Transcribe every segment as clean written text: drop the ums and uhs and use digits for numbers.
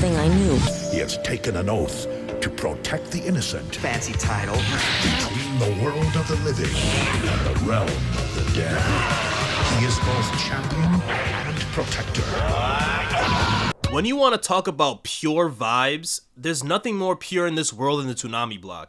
thing I knew. He has taken an oath to protect the innocent Fancy title. between the world of the living and the realm of the dead. He is both champion and protector. When you want to talk about pure vibes, there's nothing more pure in this world than the Toonami block.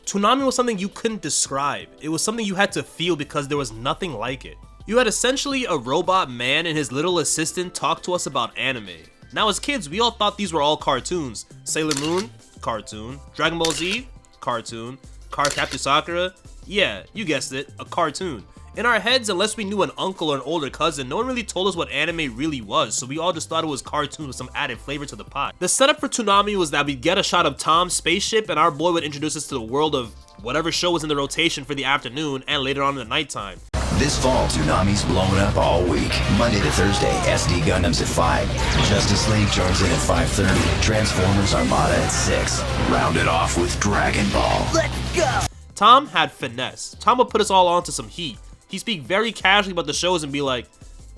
Toonami was something you couldn't describe. It was something you had to feel because there was nothing like it. You had essentially a robot man and his little assistant talk to us about anime. Now as kids, we all thought these were all cartoons. Sailor Moon? Cartoon. Dragon Ball Z? Cartoon. Cardcaptor Sakura? Yeah, you guessed it, a cartoon. In our heads, unless we knew an uncle or an older cousin, no one really told us what anime really was, so we all just thought it was cartoons with some added flavor to the pot. The setup for Toonami was that we'd get a shot of Tom's spaceship and our boy would introduce us to the world of whatever show was in the rotation for the afternoon and later on in the nighttime. This fall, Toonami's blowing up all week. Monday to Thursday, SD Gundams at 5. Justice League joins in at 5:30. Transformers Armada at 6. Round it off with Dragon Ball. Let's go! Tom had finesse. Tom would put us all onto some heat. He'd speak very casually about the shows and be like,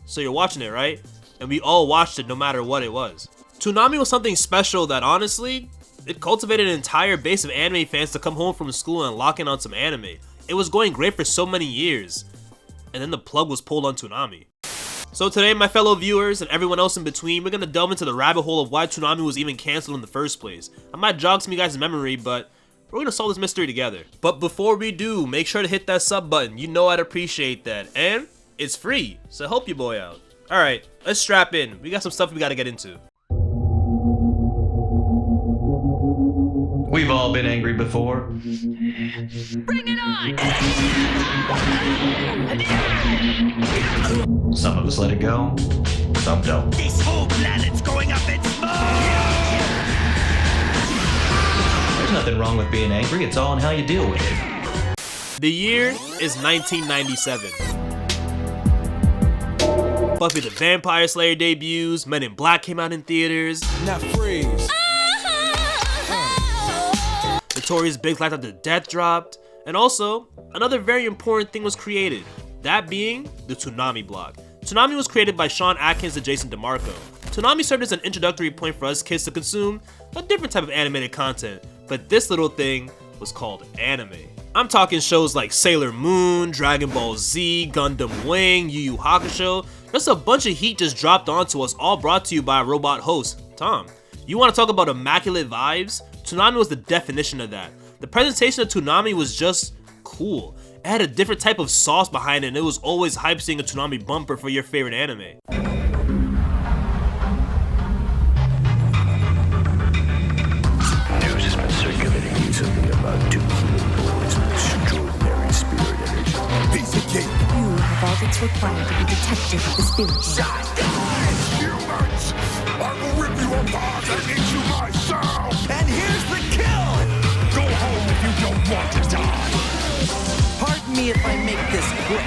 "So you're watching it, right?" And we all watched it no matter what it was. Toonami was something special that honestly, it cultivated an entire base of anime fans to come home from school and lock in on some anime. It was going great for so many years. And then the plug was pulled on Toonami. So today, my fellow viewers and everyone else in between, we're gonna delve into the rabbit hole of why Toonami was even canceled in the first place. I might jog some of you guys' memory, but we're gonna solve this mystery together. But before we do, make sure to hit that sub button. You know I'd appreciate that. And it's free, so help your boy out. Alright, let's strap in. We got some stuff we gotta get into. We've all been angry before. Bring it on! Some of us let it go, some don't. This whole planet's going up in smoke! There's nothing wrong with being angry, it's all in how you deal with it. The year is 1997. Buffy the Vampire Slayer debuts, Men in Black came out in theaters. Now freeze. Notorious Big Life After Death dropped, and also, another very important thing was created, that being the Toonami block. Toonami was created by Sean Atkins and Jason DeMarco. Toonami served as an introductory point for us kids to consume a different type of animated content, but this little thing was called anime. I'm talking shows like Sailor Moon, Dragon Ball Z, Gundam Wing, Yu Yu Hakusho, just a bunch of heat just dropped onto us, all brought to you by a robot host, Tom. You want to talk about immaculate vibes? Toonami was the definition of that. The presentation of Toonami was just cool. It had a different type of sauce behind it and it was always hype seeing a Toonami bumper for your favorite anime. News has been circulating recently about two little boys with extraordinary spirit energy. Piece of cake. You have all that's required to be detective of the spirit. Humans! I will rip you apart and eat you myself! And here's the kill! Go home if you don't want to die! Pardon me if I make this quick.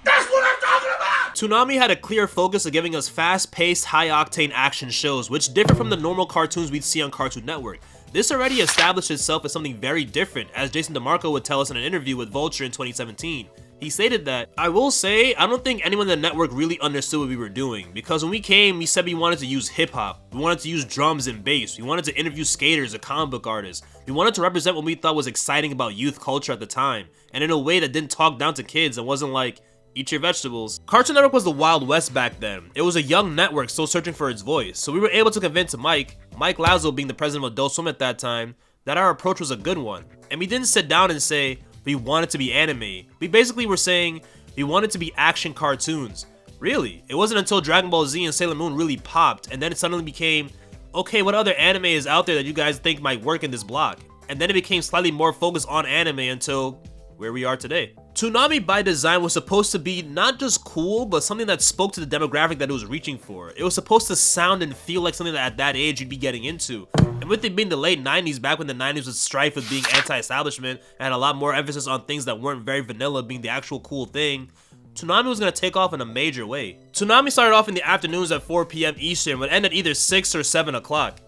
That's what I'm talking about! Toonami had a clear focus of giving us fast-paced, high-octane action shows, which differ from the normal cartoons we'd see on Cartoon Network. This already established itself as something very different, as Jason DeMarco would tell us in an interview with Vulture in 2017. He stated that, "I will say, I don't think anyone in the network really understood what we were doing, because when we came, we said we wanted to use hip-hop, we wanted to use drums and bass, we wanted to interview skaters or comic book artists, we wanted to represent what we thought was exciting about youth culture at the time, and in a way that didn't talk down to kids and wasn't like, eat your vegetables." Cartoon Network was the Wild West back then. It was a young network still searching for its voice, so we were able to convince Mike Lazo being the president of Adult Swim at that time, that our approach was a good one. And we didn't sit down and say, we wanted to be anime. We basically were saying, we wanted to be action cartoons. Really, it wasn't until Dragon Ball Z and Sailor Moon really popped, and then it suddenly became, okay, what other anime is out there that you guys think might work in this block? And then it became slightly more focused on anime until where we are today. Toonami by design was supposed to be not just cool, but something that spoke to the demographic that it was reaching for. It was supposed to sound and feel like something that at that age you'd be getting into. And with it being the late 90s, back when the 90s was strife with being anti-establishment and a lot more emphasis on things that weren't very vanilla being the actual cool thing, Toonami was going to take off in a major way. Toonami started off in the afternoons at 4 p.m. Eastern, but ended either 6 or 7 o'clock.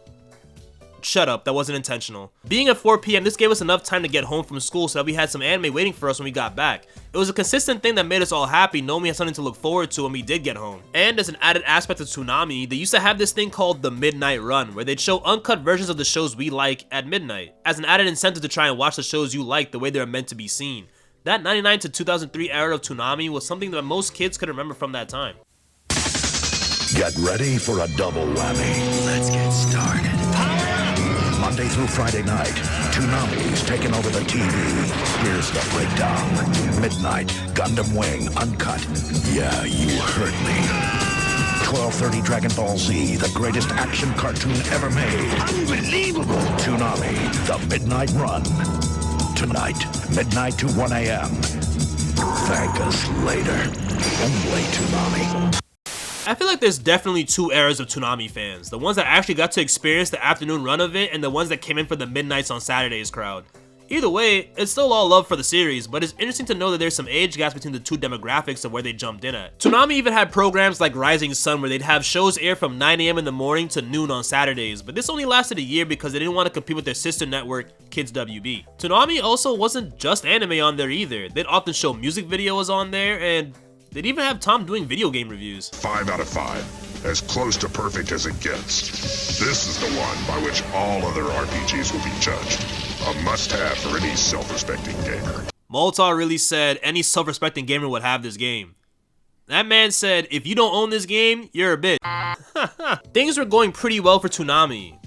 Shut up, that wasn't intentional. Being at 4 p.m, this gave us enough time to get home from school so that we had some anime waiting for us when we got back. It was a consistent thing that made us all happy knowing we had something to look forward to when we did get home. And as an added aspect of Toonami, they used to have this thing called the Midnight Run, where they'd show uncut versions of the shows we like at midnight, as an added incentive to try and watch the shows you like the way they're meant to be seen. That 99 to 2003 era of Toonami was something that most kids could remember from that time. Get ready for a double whammy. Let's get started. Monday through Friday night, Toonami's taking over the TV. Here's the breakdown. Midnight, Gundam Wing, Uncut. Yeah, you heard me. 12:30 Dragon Ball Z, the greatest action cartoon ever made. Unbelievable! Toonami, the Midnight Run. Tonight, midnight to 1 a.m. Thank us later. Only Toonami. I feel like there's definitely two eras of Toonami fans. The ones that actually got to experience the afternoon run of it, and the ones that came in for the midnights on Saturdays crowd. Either way, it's still all love for the series, but it's interesting to know that there's some age gaps between the two demographics of where they jumped in at. Toonami even had programs like Rising Sun where they'd have shows air from 9 a.m. in the morning to noon on Saturdays, but this only lasted a year because they didn't want to compete with their sister network, Kids WB. Toonami also wasn't just anime on there either. They'd often show music videos on there, and they'd even have Tom doing video game reviews. 5 out of 5. As close to perfect as it gets. This is the one by which all other RPGs will be judged. A must-have for any self-respecting gamer. Moltar really said any self-respecting gamer would have this game. That man said, if you don't own this game, you're a bitch. Things were going pretty well for Toonami.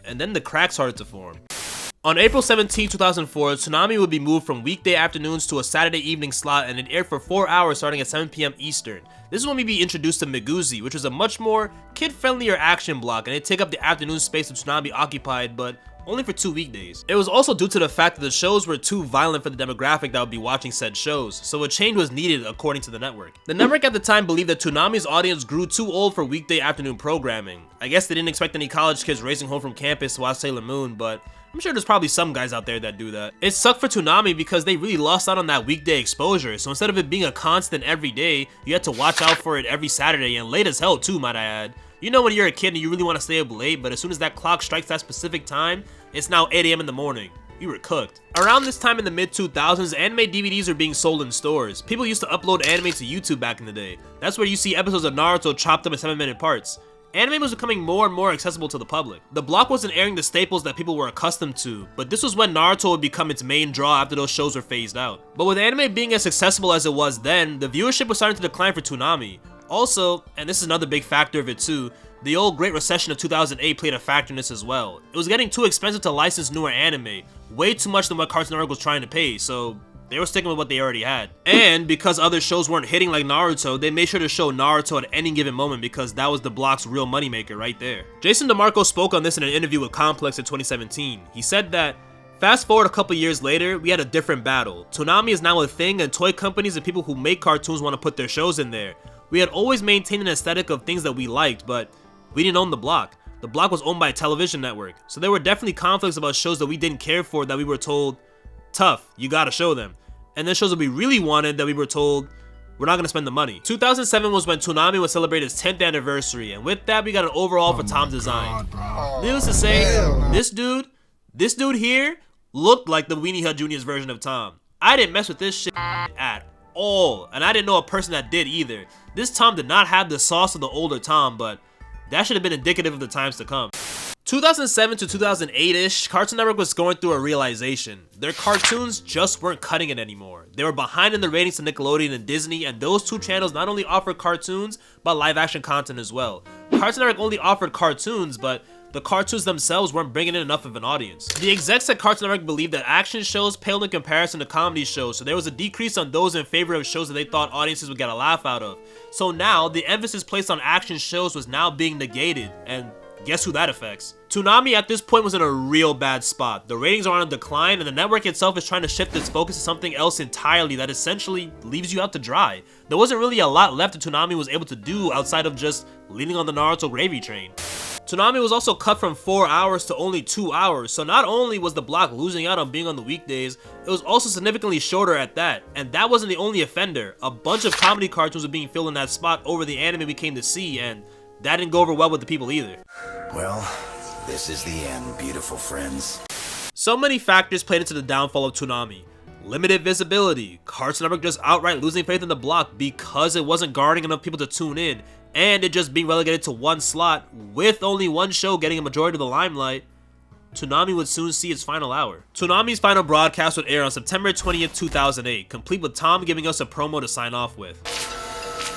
And then the cracks started to form. On April 17, 2004, Toonami would be moved from weekday afternoons to a Saturday evening slot, and it aired for 4 hours starting at 7 p.m. Eastern. This is when we'd be introduced to Miguzi, which was a much more kid-friendlier action block, and it'd take up the afternoon space that Toonami occupied, but only for 2 weekdays. It was also due to the fact that the shows were too violent for the demographic that would be watching said shows, so a change was needed according to the network. The network at the time believed that Toonami's audience grew too old for weekday afternoon programming. I guess they didn't expect any college kids racing home from campus to watch Sailor Moon, but I'm sure there's probably some guys out there that do that. It sucked for Toonami because they really lost out on that weekday exposure, so instead of it being a constant every day, you had to watch out for it every Saturday, and late as hell too, might I add. You know when you're a kid and you really want to stay up late, but as soon as that clock strikes that specific time, it's now 8 a.m. in the morning. You were cooked. Around this time in the mid-2000s, anime DVDs are being sold in stores. People used to upload anime to YouTube back in the day. That's where you see episodes of Naruto chopped up in 7-minute parts. Anime was becoming more and more accessible to the public. The block wasn't airing the staples that people were accustomed to, but this was when Naruto would become its main draw after those shows were phased out. But with anime being as accessible as it was then, the viewership was starting to decline for Toonami. Also, and this is another big factor of it too, the old Great Recession of 2008 played a factor in this as well. It was getting too expensive to license newer anime, way too much than what Cartoon Network was trying to pay, so they were sticking with what they already had. And because other shows weren't hitting like Naruto, they made sure to show Naruto at any given moment because that was the block's real moneymaker right there. Jason DeMarco spoke on this in an interview with Complex in 2017. He said that, fast forward a couple years later, we had a different battle. Toonami is now a thing and toy companies and people who make cartoons want to put their shows in there. We had always maintained an aesthetic of things that we liked, but we didn't own the block. The block was owned by a television network, so there were definitely conflicts about shows that we didn't care for that we were told, tough, you gotta show them. And then shows that we really wanted that we were told, we're not gonna spend the money. 2007 was when Toonami would celebrate its 10th anniversary, and with that we got an overhaul for Tom's design. Needless to say, this dude here looked like the Weenie Hut Jr.'s version of Tom. I didn't mess with this shit at all, and I didn't know a person that did either. This Tom did not have the sauce of the older Tom, but that should have been indicative of the times to come. 2007 to 2008-ish, Cartoon Network was going through a realization. Their cartoons just weren't cutting it anymore. They were behind in the ratings to Nickelodeon and Disney, and those two channels not only offered cartoons, but live action content as well. Cartoon Network only offered cartoons, but the cartoons themselves weren't bringing in enough of an audience. The execs at Cartoon Network believed that action shows paled in comparison to comedy shows, so there was a decrease on those in favor of shows that they thought audiences would get a laugh out of. So now, the emphasis placed on action shows was now being negated, and guess who that affects? Toonami at this point was in a real bad spot. The ratings are on a decline, and the network itself is trying to shift its focus to something else entirely that essentially leaves you out to dry. There wasn't really a lot left that Toonami was able to do outside of just leaning on the Naruto gravy train. Toonami was also cut from 4 hours to only 2 hours, so not only was the block losing out on being on the weekdays, it was also significantly shorter at that. And that wasn't the only offender. A bunch of comedy cartoons were being filled in that spot over the anime we came to see, and that didn't go over well with the people either. Well, This is the end, beautiful friends. So many factors played into the downfall of Toonami. Limited visibility, Cartoon Network just outright losing faith in the block because it wasn't garnering enough people to tune in, and it just being relegated to one slot, with only one show getting a majority of the limelight. Toonami would soon see its final hour. Toonami's final broadcast would air on September 20th, 2008, complete with Tom giving us a promo to sign off with.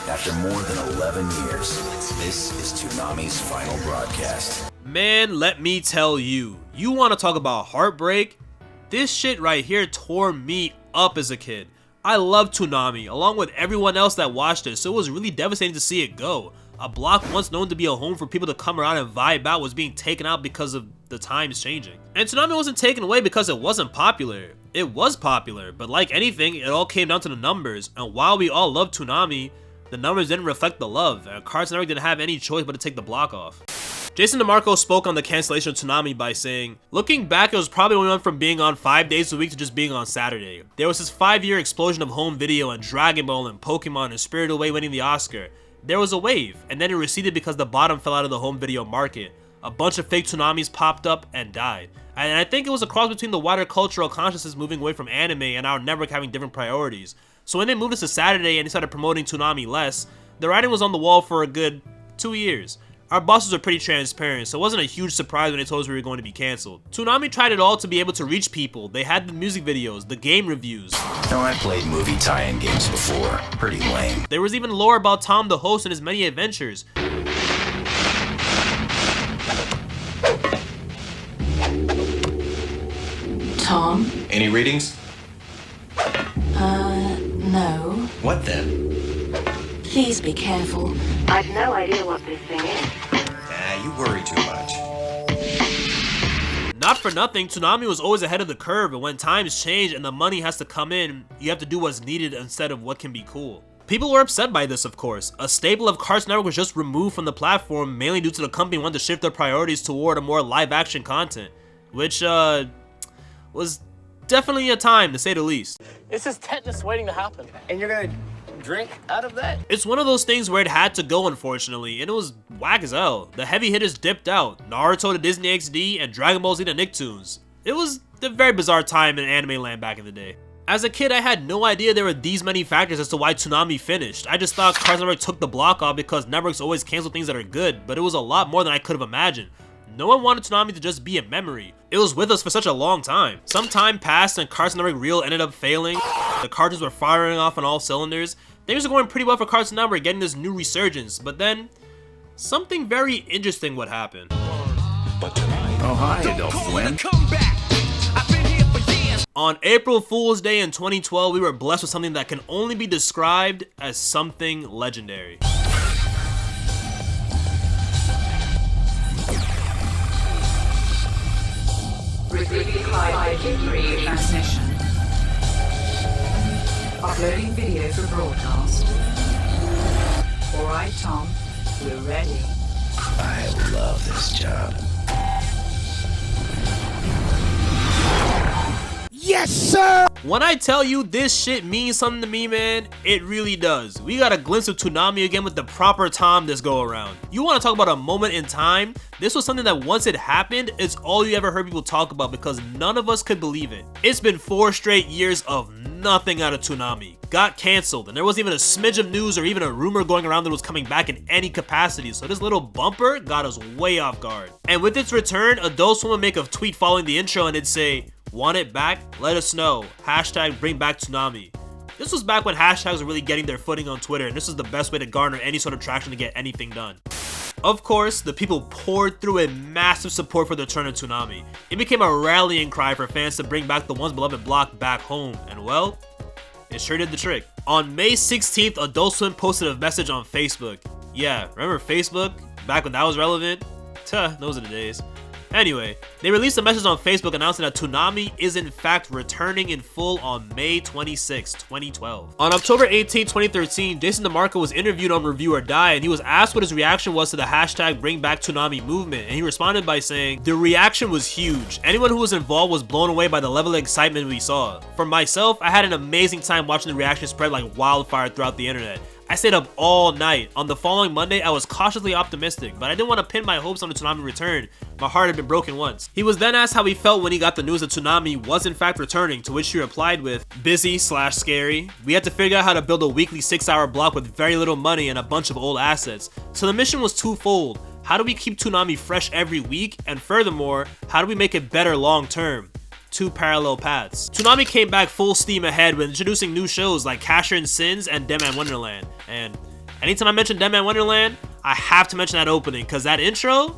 After more than 11 years, this is Toonami's final broadcast. Man, let me tell you, you want to talk about heartbreak? This shit right here tore me up as a kid. I loved Toonami, along with everyone else that watched it, so it was really devastating to see it go. A block once known to be a home for people to come around and vibe out was being taken out because of the times changing. And Toonami wasn't taken away because it wasn't popular. It was popular, but like anything, it all came down to the numbers, and while we all loved Toonami, the numbers didn't reflect the love, and Cartoon Network didn't have any choice but to take the block off. Jason DeMarco spoke on the cancellation of Toonami by saying, "Looking back, it was probably when we went from being on 5 days a week to just being on Saturday. There was this 5-year explosion of home video and Dragon Ball and Pokemon and Spirited Away winning the Oscar. There was a wave, and then it receded because the bottom fell out of the home video market. A bunch of fake Toonamis popped up and died. And I think it was a cross between the wider cultural consciousness moving away from anime and our network having different priorities. So when they moved us to Saturday and they started promoting Toonami less, the writing was on the wall for a good 2 years. Our bosses were pretty transparent, so it wasn't a huge surprise when they told us we were going to be cancelled. Toonami tried it all to be able to reach people. They had the music videos, the game reviews. Now, I played movie tie-in games before. Pretty lame. There was even lore about Tom the host and his many adventures. Tom? Any readings? No. What then? Please be careful. I've no idea what this thing is. You worry too much. Not for nothing, Toonami was always ahead of the curve, and when times change and the money has to come in, you have to do what's needed instead of what can be cool. People were upset by this, of course. A staple of Cartoon Network was just removed from the platform, mainly due to the company wanting to shift their priorities toward a more live-action content, which was definitely a time, to say the least. This is tetanus waiting to happen. And you're gonna drink out of that? It's one of those things where it had to go, unfortunately, and it was whack as hell. The heavy hitters dipped out, Naruto to Disney XD, and Dragon Ball Z to Nicktoons. It was a very bizarre time in anime land back in the day. As a kid, I had no idea there were these many factors as to why Toonami finished. I just thought Cartoon Network took the block off because networks always cancel things that are good, but it was a lot more than I could have imagined. No one wanted Toonami to just be a memory. It was with us for such a long time. Some time passed and Cartoon Network Real ended up failing. The cartoons were firing off on all cylinders. Things were going pretty well for Cartoon Network, getting this new resurgence, but then something very interesting would happen. Oh, hi, Adult Swim. On April Fool's Day in 2012, we were blessed with something that can only be described as something legendary. Transmission. Uploading video for broadcast. Alright, Tom. We're ready. I love this job. Yes, sir! When I tell you this shit means something to me, man, it really does. We got a glimpse of Toonami again with the proper Tom this go around. You want to talk about a moment in time? This was something that once it happened, it's all you ever heard people talk about because none of us could believe it. It's been 4 straight years of nothing out of Toonami. Got cancelled, and there wasn't even a smidge of news or even a rumor going around that it was coming back in any capacity, so this little bumper got us way off guard. And with its return, Adult Swim would make a tweet following the intro and it'd say, "Want it back? Let us know. Hashtag bring back Toonami." This was back when hashtags were really getting their footing on Twitter, and this was the best way to garner any sort of traction to get anything done. Of course, the people poured through a massive support for the return of Toonami. It became a rallying cry for fans to bring back the once beloved block back home, and well, it sure did the trick. On May 16th, Adult Swim posted a message on Facebook. Yeah, remember Facebook? Back when that was relevant? Tuh, those are the days. Anyway, they released a message on Facebook announcing that Toonami is in fact returning in full on May 26, 2012. On October 18, 2013, Jason DeMarco was interviewed on Review or Die, and he was asked what his reaction was to the hashtag Bring Back Toonami movement, and he responded by saying, "The reaction was huge. Anyone who was involved was blown away by the level of excitement we saw. For myself, I had an amazing time watching the reaction spread like wildfire throughout the internet. I stayed up all night. On the following Monday, I was cautiously optimistic, but I didn't want to pin my hopes on the Toonami return. My heart had been broken once. He was then asked how he felt when he got the news that Toonami was in fact returning, to which he replied with, busy/scary. We had to figure out how to build a weekly 6-hour block with very little money and a bunch of old assets. So the mission was twofold. How do we keep Toonami fresh every week? And furthermore, how do we make it better long term? Two parallel paths. Toonami came back full steam ahead with introducing new shows like Casher and Sins and Deadman Wonderland. And anytime I mention Deadman Wonderland, I have to mention that opening, cause that intro,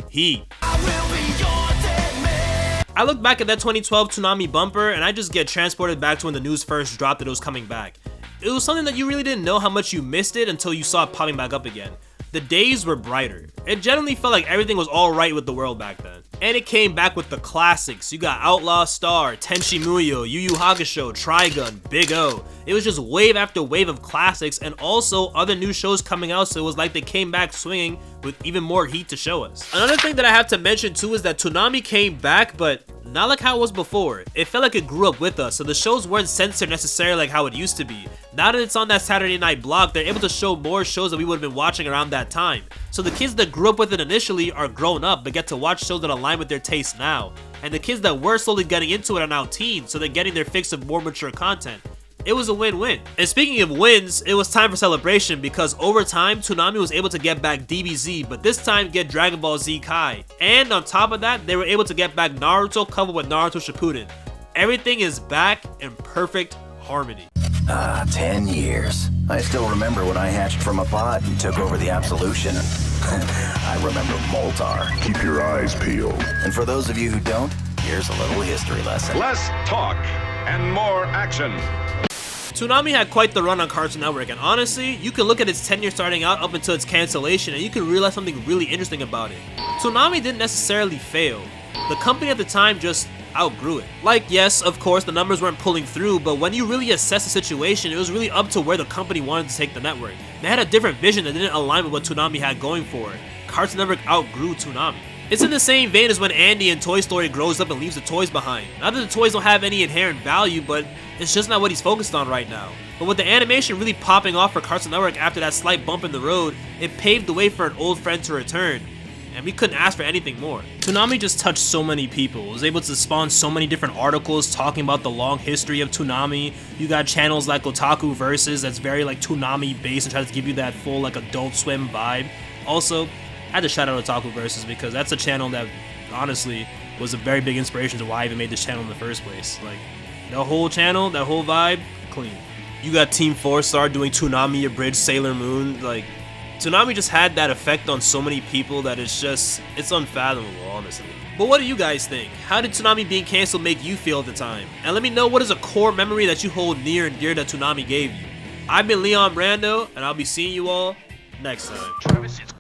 heat. I look back at that 2012 Toonami bumper and I just get transported back to when the news first dropped that it was coming back. It was something that you really didn't know how much you missed it until you saw it popping back up again. The days were brighter. It generally felt like everything was alright with the world back then. And it came back with the classics. You got Outlaw Star, Tenchi Muyo, Yu Yu Hakusho, Trigun, Big O. It was just wave after wave of classics and also other new shows coming out, so it was like they came back swinging with even more heat to show us. Another thing that I have to mention too is that Toonami came back, but not like how it was before. It felt like it grew up with us, so the shows weren't censored necessarily like how it used to be. Now that it's on that Saturday night block, they're able to show more shows that we would have been watching around that time. So the kids that grew up with it initially are grown up but get to watch shows that align with their taste now. And the kids that were slowly getting into it are now teens, so they're getting their fix of more mature content. It was a win-win. And speaking of wins, it was time for celebration because over time, Toonami was able to get back DBZ, but this time get Dragon Ball Z Kai. And on top of that, they were able to get back Naruto coupled with Naruto Shippuden. Everything is back in perfect harmony. 10 years. I still remember when I hatched from a pod and took over the Absolution. I remember Moltar. Keep your eyes peeled. And for those of you who don't, here's a little history lesson. Less talk and more action. Toonami had quite the run on Cartoon Network, and honestly, you can look at its tenure starting out up until its cancellation and you can realize something really interesting about it. Toonami didn't necessarily fail. The company at the time just outgrew it. Like, yes, of course, the numbers weren't pulling through, but when you really assess the situation, it was really up to where the company wanted to take the network. They had a different vision that didn't align with what Toonami had going for it. Cartoon Network outgrew Toonami. It's in the same vein as when Andy in Toy Story grows up and leaves the toys behind. Not that the toys don't have any inherent value, but it's just not what he's focused on right now. But with the animation really popping off for Cartoon Network after that slight bump in the road, it paved the way for an old friend to return. And we couldn't ask for anything more. Toonami just touched so many people. It was able to spawn so many different articles talking about the long history of Toonami. You got channels like Otaku Versus that's very like Toonami based and tries to give you that full like Adult Swim vibe. Also, I had to shout out Otaku Versus because that's a channel that honestly was a very big inspiration to why I even made this channel in the first place. Like, the whole channel, that whole vibe, clean. You got Team 4-Star doing Toonami Abridged Sailor Moon. Like, Toonami just had that effect on so many people that it's unfathomable, honestly. But what do you guys think? How did Toonami being canceled make you feel at the time? And let me know what is a core memory that you hold near and dear that Toonami gave you. I've been Leon Brando, and I'll be seeing you all next time.